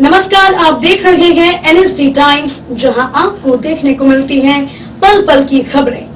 नमस्कार, आप देख रहे हैं एनएसडी टाइम्स, जहां आपको देखने को मिलती हैं पल पल की खबरें।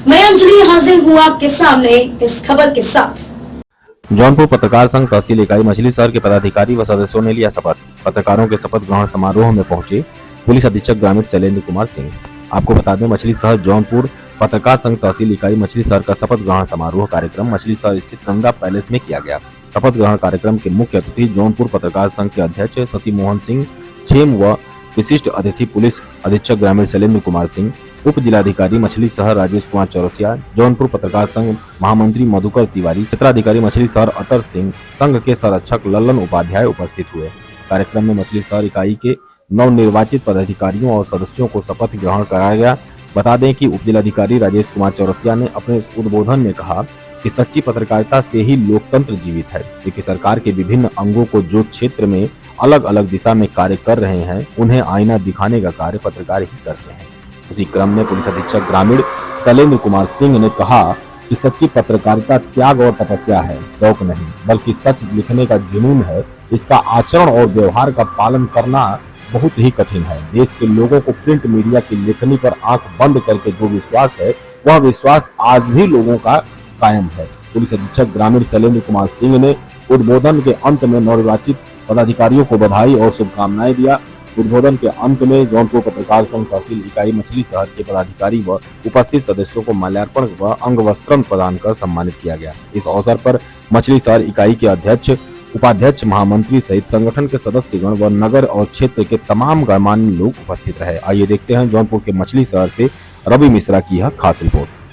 मैं अंजलि हाजिर हूं आपके सामने इस खबर के साथ। जौनपुर पत्रकार संघ तहसील इकाई मछली शहर के पदाधिकारी व सदस्यों ने लिया शपथ। पत्रकारों के शपथ ग्रहण समारोह में पहुंचे पुलिस अधीक्षक ग्रामीण शैलेंद्र कुमार सिंह। आपको बता दें, मछली शहर जौनपुर पत्रकार संघ तहसील इकाई मछली शहर का शपथ ग्रहण समारोह कार्यक्रम मछली शहर स्थित गंगा पैलेस में किया गया। शपथ ग्रहण कार्यक्रम के मुख्य अतिथि जौनपुर पत्रकार संघ के अध्यक्ष शशि मोहन सिंह छेम व विशिष्ट अतिथि पुलिस अधीक्षक ग्रामीण शैलेंद्र कुमार सिंह, उप जिलाधिकारी मछली शहर राजेश कुमार चौरसिया, जौनपुर पत्रकार संघ महामंत्री मधुकर तिवारी, क्षेत्राधिकारी मछली शहर अतर सिंह, संघ के संरक्षक लल्लन उपाध्याय उपस्थित हुए। कार्यक्रम में मछली शहर इकाई के नवनिर्वाचित पदाधिकारियों और सदस्यों को शपथ ग्रहण कराया गया। बता दें कि उप जिलाधिकारी राजेश कुमार चौरसिया ने अपने उद्बोधन में कहा कि सच्ची पत्रकारिता से ही लोकतंत्र जीवित है, क्योंकि सरकार के विभिन्न अंगों को जो क्षेत्र में अलग अलग दिशा में कार्य कर रहे हैं, उन्हें आईना दिखाने का कार्य पत्रकार ही करते हैं। उसी क्रम में पुलिस अधीक्षक ग्रामीण शैलेंद्र कुमार सिंह ने कहा कि सच्ची पत्रकारिता त्याग और तपस्या है, शौक नहीं, बल्कि सच लिखने का जुनून है। इसका आचरण और व्यवहार का पालन करना बहुत ही कठिन है। देश के लोगों को प्रिंट मीडिया की लेखनी पर आंख बंद करके जो विश्वास है, वह विश्वास आज भी लोगों का कायम है। पुलिस अधीक्षक ग्रामीण शैलेंद्र कुमार सिंह ने उद्बोधन के अंत में नवनिर्वाचित पदाधिकारियों को बधाई और शुभकामनाएं दिया। उद्बोधन के अंत में जौनपुर पत्रकार संघ तहसील इकाई मछली शहर के पदाधिकारी व उपस्थित सदस्यों को माल्यार्पण व अंग वस्त्र प्रदान कर सम्मानित किया गया। इस अवसर पर मछली शहर इकाई के अध्यक्ष, उपाध्यक्ष, महामंत्री सहित संगठन के सदस्यगण व नगर और क्षेत्र के तमाम गणमान्य लोग उपस्थित रहे। आइए देखते हैं जौनपुर के मछली शहर से रवि मिश्रा की यह खास रिपोर्ट।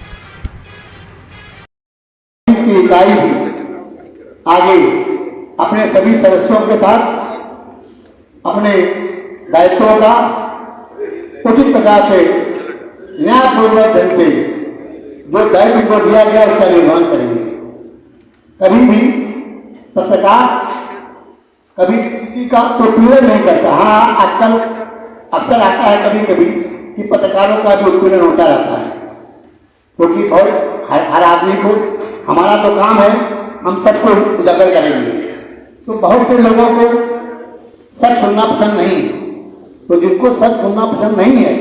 इकाई आगे अपने सभी सदस्यों के साथ अपने दायित्वों का उचित प्रकार से न्यायपूर्वक ढंग से जो दायित्व को दिया गया उसका निर्वहन करेंगे। कभी भी पत्रकार कभी किसी का उत्पीड़न नहीं करता। हाँ, आजकल अक्सर आता है कभी कभी कि पत्रकारों का जो उत्पीड़न होता रहता है, क्योंकि बहुत हर आदमी को, हमारा तो काम है, हम सबको उजागर करेंगे। तो बहुत से लोगों को सच सुनना पसंद नहीं, तो जिसको सच सुनना पसंद नहीं है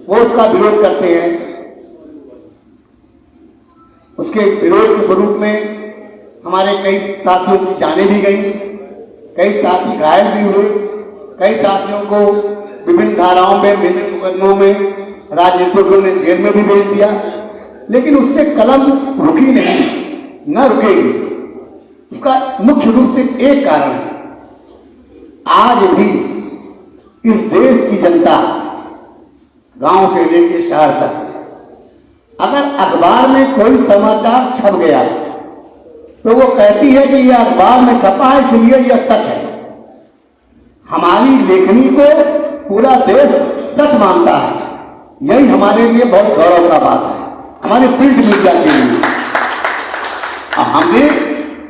वो उसका विरोध करते हैं। उसके विरोध के स्वरूप में हमारे कई साथियों की जानें भी गई, कई साथी घायल भी हुए, कई साथियों को विभिन्न धाराओं में, विभिन्न मुकदमों में राजनीतिकों ने जेल में भी भेज दिया। लेकिन उससे कलम रुकी नहीं, न रुकेगी। उसका मुख्य रूप से एक कारण है, आज भी इस देश की जनता गांव से लेकर शहर तक अगर अखबार में कोई समाचार छप गया तो वो कहती है कि यह अखबार में छपा है, इसलिए यह सच है। हमारी लेखनी को पूरा देश सच मानता है। यही हमारे लिए बहुत गौरव का बात है, हमारे प्रिंट मीडिया के लिए। हमने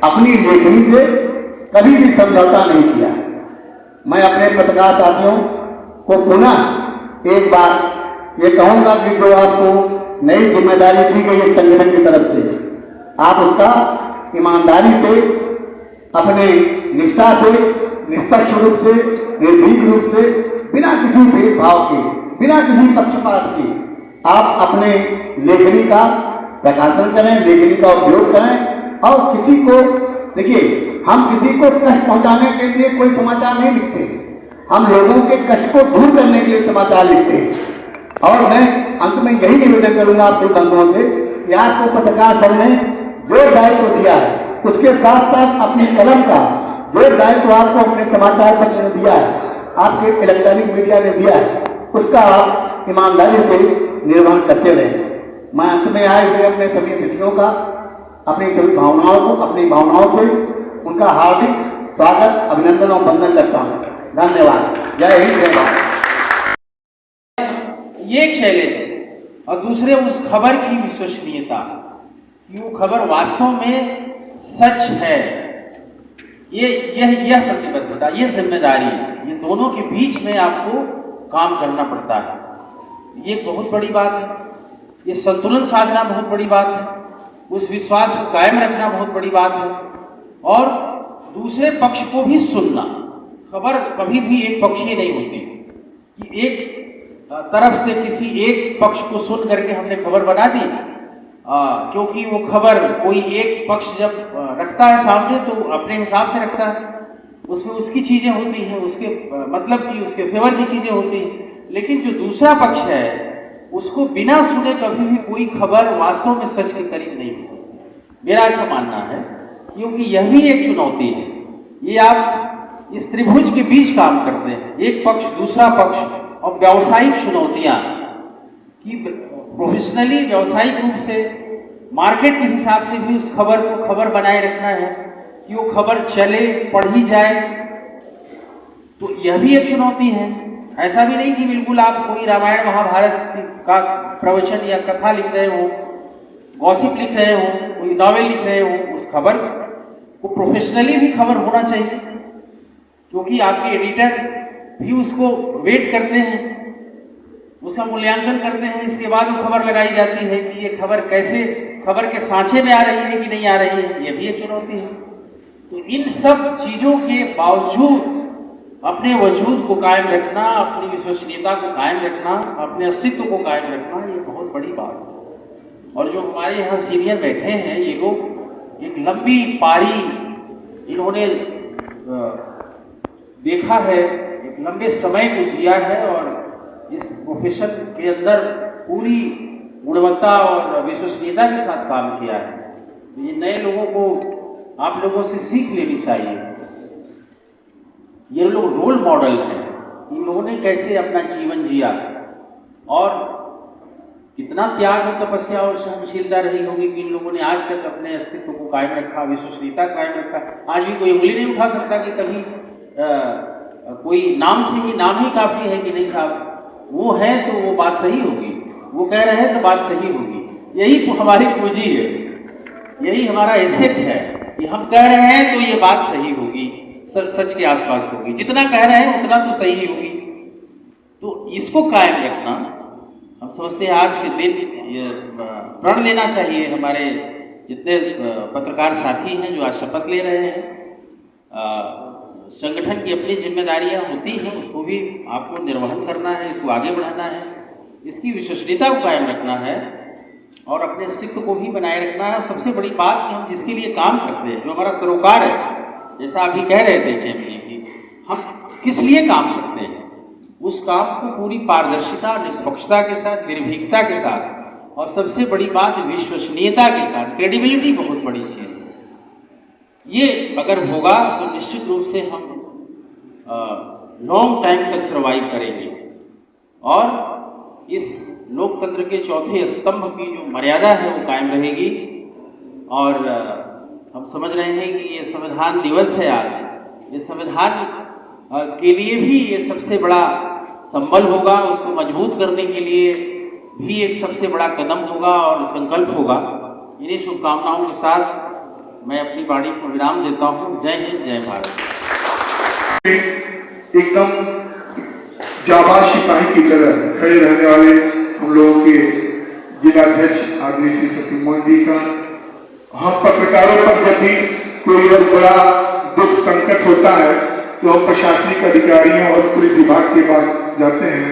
अपनी लेखनी से कभी भी समझौता नहीं किया। मैं अपने पत्रकार साथियों को पुनः एक बार ये कहूंगा कि जो आपको नई जिम्मेदारी दी गई है संगठन की तरफ से, आप उसका ईमानदारी से, अपने निष्ठा से, निष्पक्ष रूप से, निर्भीक रूप से, बिना किसी भेदभाव के, बिना किसी पक्षपात के आप अपने लेखनी का प्रकाशन करें, लेखनी का उपयोग करें। और किसी को, देखिए, हम किसी को कष्ट पहुंचाने के लिए कोई समाचार नहीं लिखते, हम लोगों के कष्ट को दूर करने के लिए समाचार लिखते हैं। और मैं अंत में यही निवेदन करूंगा आप सभी बंधुओं से कि आपको पत्रकार संघ ने जो दायित्व दिया है, उसके साथ साथ अपनी कलम का जो दायित्व आपको अपने समाचार पत्र ने दिया है, आपके इलेक्ट्रॉनिक मीडिया ने दिया है, उसका आप ईमानदारी से निर्वहन करते रहे। मैं अंत में आए हुए अपने सभी अतिथियों का, अपनी सभी भावनाओं को, अपनी भावनाओं से उनका हार्दिक स्वागत, अभिनंदन और वंदन करता हूँ। धन्यवाद। जय हिंद, जय भारत। ये चैलेंज और दूसरे उस खबर की विश्वसनीयता कि वो खबर वास्तव में सच है, यह प्रतिबद्धता, ये जिम्मेदारी, ये दोनों के बीच में आपको काम करना पड़ता है। ये बहुत बड़ी बात है, ये संतुलन साधना बहुत बड़ी बात है, उस विश्वास को कायम रखना बहुत बड़ी बात है, और दूसरे पक्ष को भी सुनना। खबर कभी भी एक पक्षीय नहीं होती कि एक तरफ से किसी एक पक्ष को सुन करके हमने खबर बना दी, क्योंकि वो खबर कोई एक पक्ष जब रखता है सामने तो अपने हिसाब से रखता है, उसमें उसकी चीजें होती हैं, उसके मतलब की उसके फेवर की चीजें होती हैं। लेकिन जो दूसरा पक्ष है उसको बिना सुने कभी भी कोई खबर वास्तव में सच के करीब नहीं हो सकती, मेरा ऐसा मानना है। क्योंकि यह भी एक चुनौती है, ये आप इस त्रिभुज के बीच काम करते हैं, एक पक्ष दूसरा पक्ष, और व्यावसायिक चुनौतियां कि प्रोफेशनली व्यावसायिक रूप से मार्केट के हिसाब से भी उस खबर को खबर बनाए रखना है कि वो खबर चले, पढ़ी जाए, तो यह भी एक चुनौती है। ऐसा भी नहीं कि बिल्कुल आप कोई रामायण महाभारत का प्रवचन या कथा लिख रहे हो, गॉसिप लिख रहे हो, कोई नॉवेल लिख रहे हो, उस खबर को प्रोफेशनली भी खबर होना चाहिए, क्योंकि आपके एडिटर भी उसको वेट करते हैं, उसका मूल्यांकन करते हैं, इसके बाद वो खबर लगाई जाती है कि ये खबर कैसे खबर के सांचे में आ रही है कि नहीं आ रही है, ये भी एक चुनौती है। तो इन सब चीजों के बावजूद अपने वजूद को कायम रखना, अपनी विश्वसनीयता को कायम रखना, अपने अस्तित्व को कायम रखना, ये बहुत बड़ी बात है। और जो हमारे यहाँ सीनियर बैठे हैं, ये लोग एक लंबी पारी इन्होंने देखा है, एक लंबे समय को जिया है और इस प्रोफेशन के अंदर पूरी गुणवत्ता और विश्वसनीयता के साथ काम किया है। तो ये नए लोगों को आप लोगों से सीख लेनी चाहिए। ये लोग रोल मॉडल हैं, इन लोगों ने कैसे अपना जीवन जिया और कितना त्याग और तपस्या और सहनशीलता रही होगी कि इन लोगों ने आज तक अपने अस्तित्व को कायम रखा, विश्वसनीयता कायम रखा। आज भी कोई उंगली नहीं उठा सकता कि कभी कोई नाम से ही नाम ही काफी है कि नहीं साहब वो है तो वो बात सही होगी, वो कह रहे हैं तो बात सही होगी। यही हमारी पूंजी है, यही हमारा एसेट है कि हम कह रहे हैं तो ये बात सही होगी, सच के आसपास होगी, जितना कह रहे हैं उतना तो सही होगी। तो इसको कायम रखना हम समझते हैं आज के दिन प्रण लेना चाहिए। हमारे जितने पत्रकार साथी हैं जो आज शपथ ले रहे हैं, संगठन की अपनी जिम्मेदारियां होती हैं, उसको भी आपको निर्वहन करना है, इसको आगे बढ़ाना है, इसकी विश्वसनीयता को कायम रखना है और अपने अस्तित्व को भी बनाए रखना है। सबसे बड़ी बात कि हम जिसके लिए काम करते हैं, जो हमारा सरोकार है, जैसा अभी कह रहे थे चैम्पियन की, हम किस लिए काम करते हैं, उस काम को पूरी पारदर्शिता, निष्पक्षता के साथ, निर्भीकता के साथ और सबसे बड़ी बात विश्वसनीयता के साथ, क्रेडिबिलिटी बहुत बड़ी चीज़ है। ये अगर होगा तो निश्चित रूप से हम लॉन्ग टाइम तक सर्वाइव करेंगे और इस लोकतंत्र के चौथे स्तंभ की जो मर्यादा है वो कायम रहेगी। और हम समझ रहे हैं कि ये संविधान दिवस है आज, ये संविधान के लिए भी ये सबसे बड़ा संबल होगा, उसको मजबूत करने के लिए भी एक सबसे बड़ा कदम होगा और संकल्प होगा। इन्हीं शुभकामनाओं के साथ मैं अपनी वाणी को विराम देता हूँ। जय हिंद, जय भारत। एकदम जाबाज सिपाही की तरह खड़े रहने वाले हम लोगों के जिलाध्यक्ष आदरणीय श्री सतीश मोहन जी का, हम पत्रकारों पर जब भी कोई बड़ा दुख संकट होता है तो हम प्रशासनिक अधिकारियों और पुलिस विभाग के पास जाते हैं,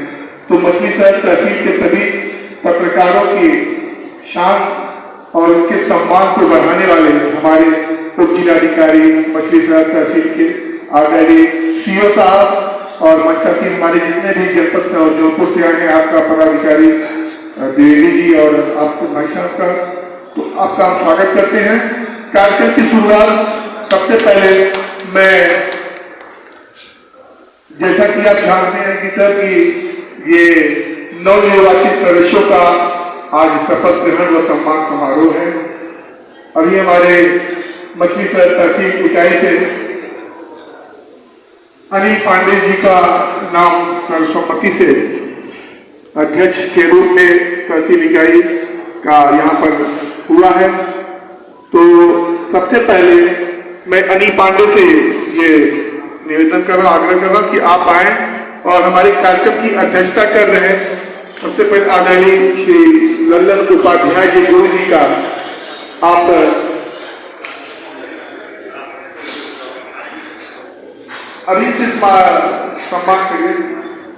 तो मछली शहर तहसील के सभी पत्रकारों की शान और उनके सम्मान को बढ़ाने वाले हमारे उप जिलाधिकारी मछली शहर तहसील के आदरणीय सीओ साहब और मंचाती हमारे जितने भी जनपद और जौनपुर से आए हैं, आपका पदाधिकारी द्विवेदी जी और आपको भाई साहब का, तो आपका हम स्वागत करते हैं। कार्यक्रम की शुरुआत सबसे पहले मैं, जैसा कि आप जानते हैं कि सर कि ये नवनिर्वाचित सदस्यों का आज शपथ ग्रहण व सम्मान समारोह है। अभी हमारे मछली शहर तहसील इकाई से अनिल पांडे जी का नाम सर्वसम्मति से अध्यक्ष के रूप में तहसील इकाई का यहाँ पर हुआ है। तो सबसे पहले मैं अनिल पांडे से ये निवेदन कर रहा, आग्रह कर रहा कि आप आए और हमारे कार्यक्रम की अध्यक्षता कर रहे हैं। सबसे पहले आदरणीय श्री लल्लन उपाध्याय जी गुरु जी का आप अभी सिर्फ सम्मान करिए,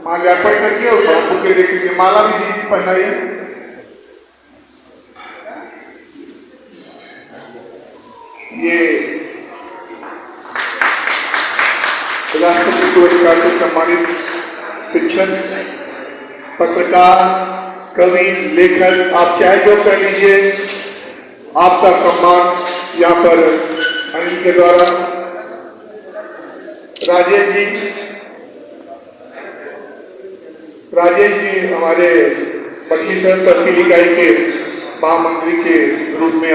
माल्यार्पण करके और बापू के लिए माला भी पहनाइए। ये राष्ट्रपति पुरस्कार से सम्मानित शिक्षक, पत्रकार, कवि, लेखक, आप चाहे जो कर लीजिए, आपका सम्मान यहाँ पर अनिल के द्वारा। राजेश जी हमारे मछली शहर तहसील इकाई के महामंत्री के रूप में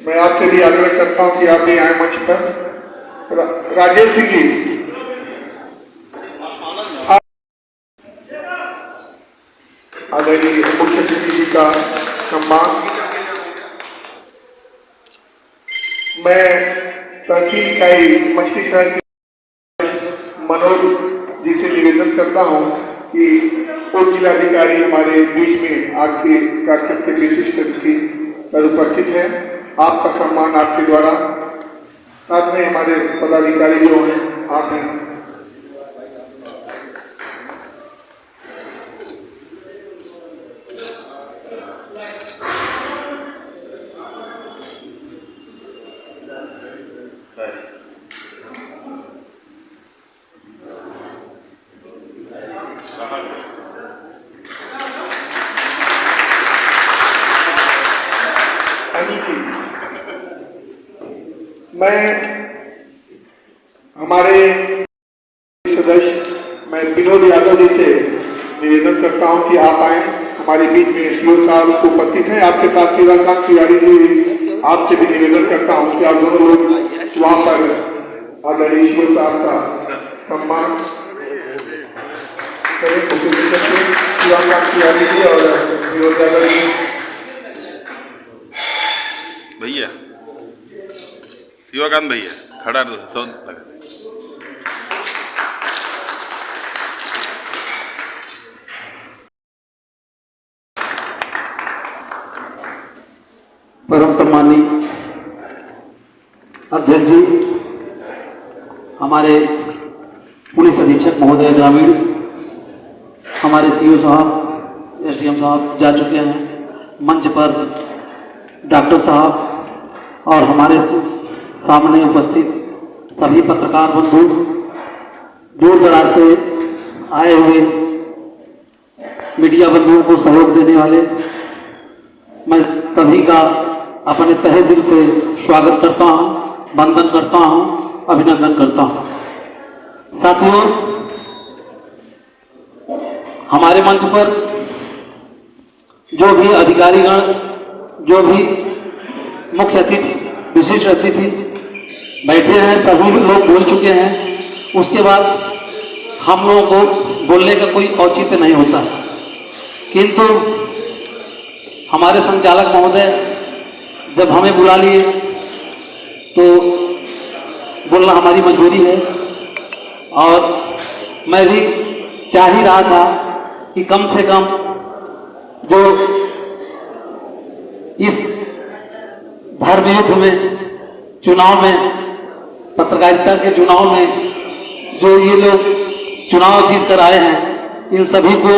मैं आपसे भी आग्रह करता हूं कि आप भी आए मंच पर। राजेश सिंह जी, आदरणीय मुख्य अतिथि जी का सम्मान। मैं तहसील इकाई मछली शहर के मनोज जी से निवेदन करता हूं कि उप जिलाधिकारी हमारे बीच में आपके कार्यक्रम के विशिष्ट अतिथि पर उपस्थित है। आपका सम्मान आपके द्वारा, साथ में हमारे पदाधिकारी जो हैं आप हैं। मैं हमारे सदस्य मैं विनोद यादव जी से निवेदन करता हूं कि आप आए हमारे बीच में। सीओ साहब उपस्थित हैं, आपके साथ शिवाकांत तिवारी जी, आपसे भी निवेदन करता हूं कि आप दोनों लोग वहां पर आदरणीय सीओ साहब का सम्मान करें। शिवाकांत तिवारी जी और विनोद यादव जी। भैया शिवाकांत भैया खड़ा लगा। परम सम्मानीय अध्यक्ष जी, हमारे पुलिस अधीक्षक महोदय ग्रामीण, हमारे सीओ साहब, एसडीएम साहब जा चुके हैं मंच पर, डॉक्टर साहब और हमारे सामने उपस्थित सभी पत्रकार बंधु, दूर दराज से आए हुए मीडिया बंधुओं को सहयोग देने वाले, मैं सभी का अपने तहे दिल से स्वागत करता हूं, वंदन करता हूं, अभिनंदन करता हूं। साथियों, हमारे मंच पर जो भी अधिकारीगण, जो भी मुख्य अतिथि, विशिष्ट अतिथि बैठे हैं, सभी लोग बोल चुके हैं। उसके बाद हम लोगों को बोलने का कोई औचित्य नहीं होता, किंतु हमारे संचालक महोदय जब हमें बुला लिए तो बोलना हमारी मजबूरी है। और मैं भी चाह ही रहा था कि कम से कम जो इस धर्म युद्ध में, चुनाव में, पत्रकारिता के चुनाव में जो ये लोग चुनाव जीत कर आए हैं, इन सभी को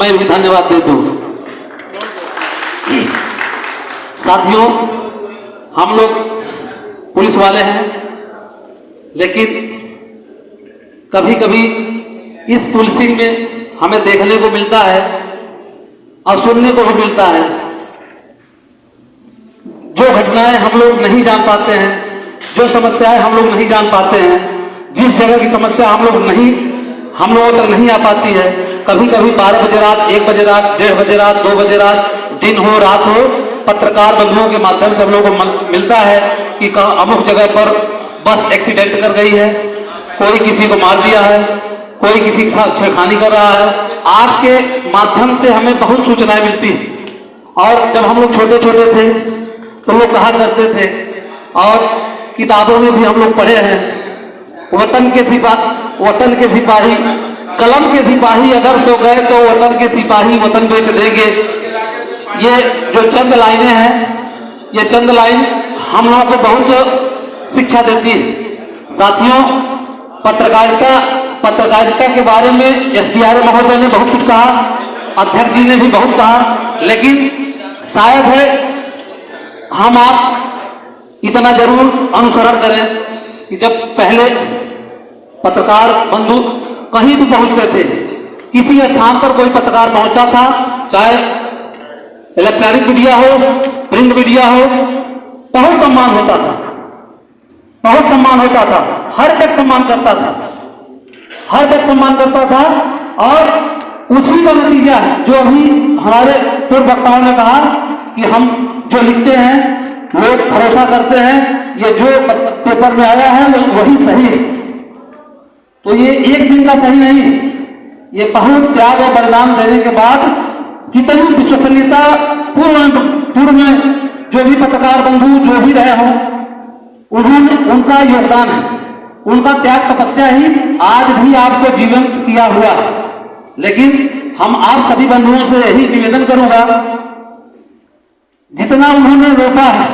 मैं भी धन्यवाद देता हूं। साथियों, हम लोग पुलिस वाले हैं, लेकिन कभी कभी इस पुलिसिंग में हमें देखने को मिलता है और सुनने को भी मिलता है, जो घटनाएं हम लोग नहीं जान पाते हैं, जो समस्याएं हम लोग नहीं जान पाते हैं, जिस जगह की समस्या हम लोगों तक नहीं आ पाती है। कभी कभी 12 बजे रात, 1 बजे रात, 1:30 बजे रात, 2 बजे रात, दिन हो रात हो, पत्रकार बंधुओं के माध्यम से हम लोगों को मिलता है कि अमुक जगह पर बस एक्सीडेंट कर गई है, कोई किसी को मार दिया है, कोई किसी के साथ छेड़खानी कर रहा है। आपके माध्यम से हमें बहुत सूचनाएं मिलती हैं। और जब हम लोग छोटे छोटे थे तो लोग कहा करते थे, और किताबों में भी हम लोग पढ़े हैं, वतन के सिपाही, कलम के सिपाही अगर सो गए तो वतन के सिपाही वतन बेच देंगे। ये जो चंद लाइनें हैं, ये चंद लाइन हम लोगों को बहुत शिक्षा देती है। साथियों, पत्रकारिता के बारे में एसडीआरओ महोदय ने बहुत कुछ कहा, अध्यक्ष जी ने भी बहुत कहा, लेकिन शायद है हम आप इतना जरूर अनुसरण करें कि जब पहले पत्रकार बंधु कहीं भी पहुंचते थे, किसी स्थान पर कोई पत्रकार पहुंचा था, चाहे इलेक्ट्रॉनिक मीडिया हो, प्रिंट मीडिया हो, बहुत सम्मान होता था, बहुत सम्मान होता था, हर तक सम्मान करता था, हर तक सम्मान करता था। और उसी का नतीजा है जो अभी हमारे पूर्व वक्ताओं ने कहा कि हम जो लिखते हैं लोग भरोसा करते हैं, ये जो पेपर में आया है वही सही है। तो ये एक दिन का सही नहीं, ये बहुत त्याग और बलिदान देने के बाद कितनी विश्वसनीयता पूर्व में जो भी पत्रकार बंधु जो भी रहे हों, उन्होंने उनका योगदान है, उनका त्याग तपस्या ही आज भी आपको जीवंत किया हुआ है। लेकिन हम आप सभी बंधुओं से यही निवेदन करूंगा, जितना उन्होंने रोपा है,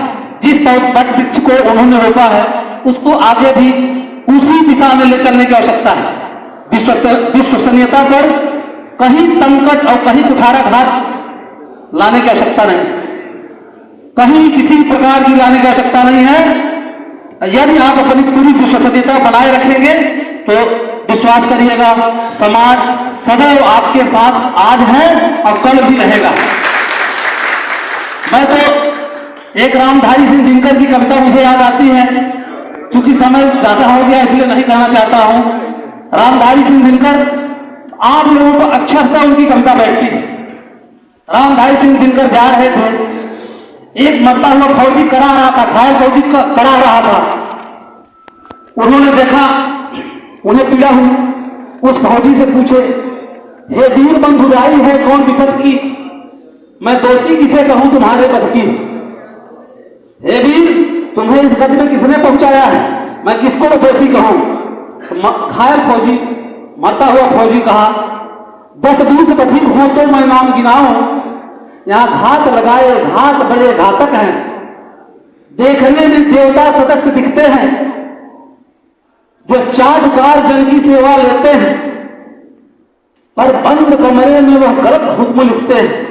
जिस वट वृक्ष को उन्होंने रोपा है, उसको आगे भी उसी दिशा में ले चलने की आवश्यकता है। विश्वसनीयता पर कहीं संकट और कहीं कुठाराघात लाने की आवश्यकता नहीं, कहीं किसी प्रकार की लाने की आवश्यकता नहीं है। यदि आप अपनी पूरी विश्वसनीयता बनाए रखेंगे तो विश्वास करिएगा, समाज सदैव आपके साथ आज है और कल भी रहेगा। मैं तो एक रामधारी सिंह दिनकर की कविता मुझे याद आती है, क्योंकि समय ज्यादा हो गया इसलिए नहीं कहना चाहता हूं। रामधारी सिंह दिनकर, आप लोगों को अक्षर से उनकी कविता बैठती है। रामधारी सिंह दिनकर जा रहे थे, एक मरता हुआ फौजी करा रहा था, घायल फौजी करा रहा था। उन्होंने देखा, उन्हें पीड़ा हुई, उस फौजी से पूछे, हे वीर बंधुराई है कौन विपद की, मैं दोषी किसे कहूं तुम्हारे पद की। हे वीर, तुम्हें इस गति में किसने पहुंचाया है, मैं किसको दोषी कहूं। घायल फौजी, मरता हुआ फौजी कहा, 10-20 अधिक हो तो मैं नाम गिनाऊं, यहां घात लगाए घात बड़े घातक हैं, देखने में देवता सदस्य दिखते हैं, जो चाटकार जन की सेवा लेते हैं, पर बंद कमरे में वह गलत हुक्म लिखते हैं।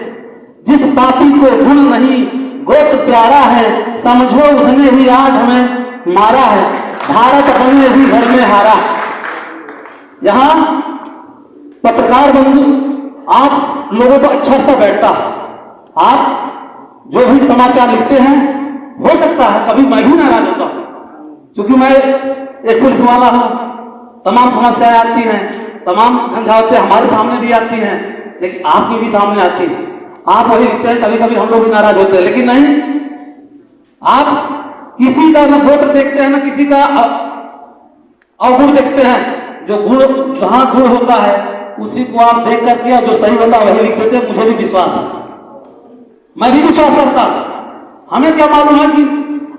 जिस पापी को गुण नहीं गोत्र प्यारा है, समझो उसने ही आज हमें मारा है, भारत अपने ही घर में हारा। यहां पत्रकार बंधु आप लोगों को अच्छा सा बैठता है, आप जो भी समाचार लिखते हैं, हो सकता है कभी मैं भी नाराज होता हूं, क्योंकि मैं एक पुलिस वाला हूं, तमाम समस्याएं आती हैं, तमाम झंझावतें हमारे सामने भी आती हैं, लेकिन आपकी भी सामने आती है। आप वही लिखते हैं, कभी कभी हम लोग भी नाराज होते हैं, लेकिन नहीं, आप किसी का न गोत्र देखते हैं, न किसी का अवगुण देखते हैं। जो गुण, जहां गुण होता है उसी को आप देख करके जो सही होता है वही लिख देते हैं। मुझे भी विश्वास है, मैं भी विश्वास करता हूं। हमें क्या मालूम है कि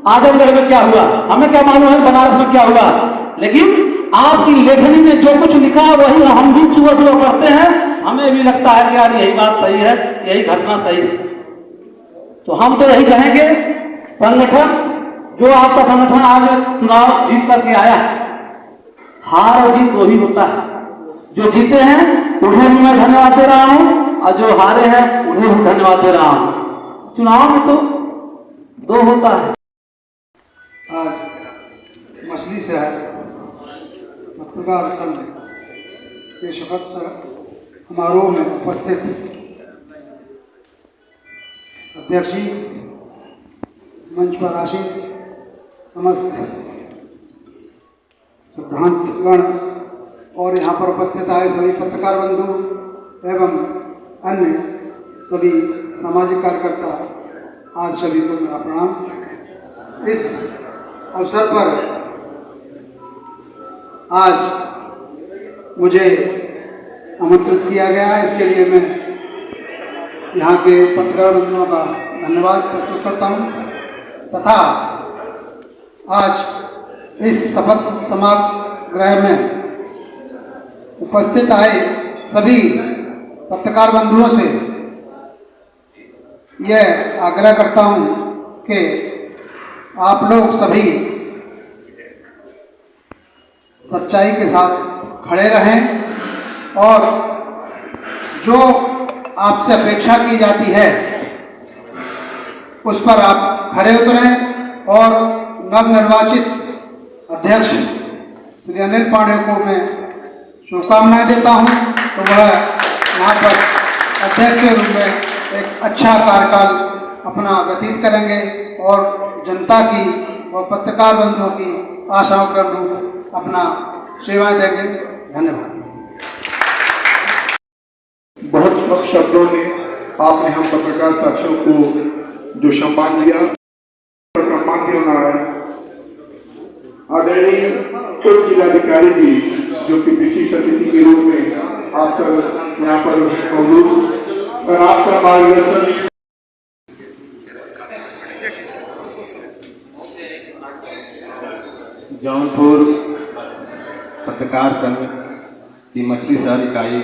आजमगढ़ में क्या हुआ, हमें क्या मालूम है बनारस में क्या हुआ, लेकिन आपकी लेखनी में जो कुछ लिखा वही हम भी सुबह सुबह पढ़ते हैं, हमें भी लगता है कि यार यही बात सही है, यही घटना सही है। तो हम तो यही कहेंगे, संगठन जो आपका संगठन आज चुनाव जीत करके आया, हार और जीत दो ही होता है। जो जीते हैं उन्हें भी मैं धन्यवाद दे रहा हूं, और जो हारे हैं उन्हें भी धन्यवाद दे रहा हूं। चुनाव में तो दो होता है। आज मछली शहर पत्रकार संघ के शपथ समारोह में उपस्थित अध्यक्ष जी, मंच पर आसीन समस्त सिद्धांतगण और यहाँ पर उपस्थित आए सभी पत्रकार बंधु एवं अन्य सभी सामाजिक कार्यकर्ता, आज सभी को मेरा प्रणाम। इस अवसर पर आज मुझे आमंत्रित किया गया है, इसके लिए मैं यहाँ के पत्रकार बंधुओं का धन्यवाद प्रस्तुत करता हूँ तथा आज इस शपथ समागृह में उपस्थित आए सभी पत्रकार बंधुओं से यह आग्रह करता हूँ कि आप लोग सभी सच्चाई के साथ खड़े रहें और जो आपसे अपेक्षा की जाती है उस पर आप खरे उतरें और नवनिर्वाचित अध्यक्ष श्री अनिल पांडे को मैं शुभकामनाएं देता हूं। तो वह यहाँ पर अध्यक्ष के रूप में एक अच्छा कार्यकाल अपना व्यतीत करेंगे और जनता की और पत्रकार बंधुओं की आशाओं के अनुरूप अपना सेवाएं देंगे। धन्यवाद। बहुत स्पष्ट शब्दों में आपने हम पत्रकार साथियों को जो सम्मान दिया, सम्मान भी होना है। आदरणीय उप जिलाधिकारी जी जो कि विशिष्ट अतिथि के रूप में आप सब यहाँ पर मौजूद और आपका मार्गदर्शन जौनपुर पत्रकार संघ की मछली शहर इकाई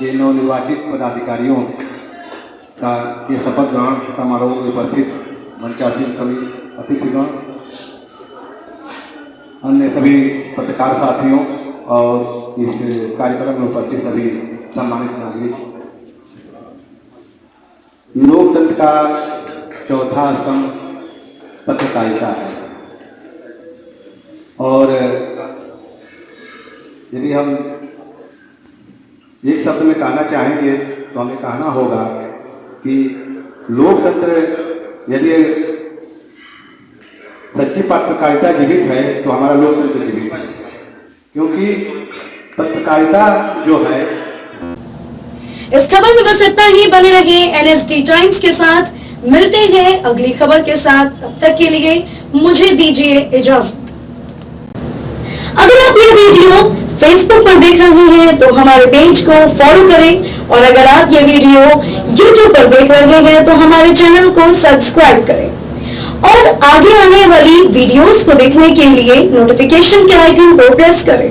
के नवनिर्वाचित पदाधिकारियों का ये शपथ ग्रहण समारोह में उपस्थित मंचासीन सभी अतिथिगण, अन्य सभी पत्रकार साथियों और इस कार्यक्रम में उपस्थित सभी सम्मानित नागरिक, लोकतंत्र का चौथा स्तंभ पत्रकारिता है और यदि हम एक शब्द में कहना चाहेंगे तो हमें कहना होगा कि लोकतंत्र यदि सच्ची पत्रकारिता जीवित है तो हमारा लोकतंत्र जीवित है, क्योंकि पत्रकारिता जो है। इस खबर में बस इतना ही। बने रहिए NSD टाइम्स के साथ। मिलते हैं अगली खबर के साथ। तब तक के लिए मुझे दीजिए इजाजत। अगर आप ये वीडियो फेसबुक पर देख रहे हैं तो हमारे पेज को फॉलो करें और अगर आप ये वीडियो यूट्यूब पर देख रहे हैं तो हमारे चैनल को सब्सक्राइब करें और आगे आने वाली वीडियोस को देखने के लिए नोटिफिकेशन के आइकन को प्रेस करें।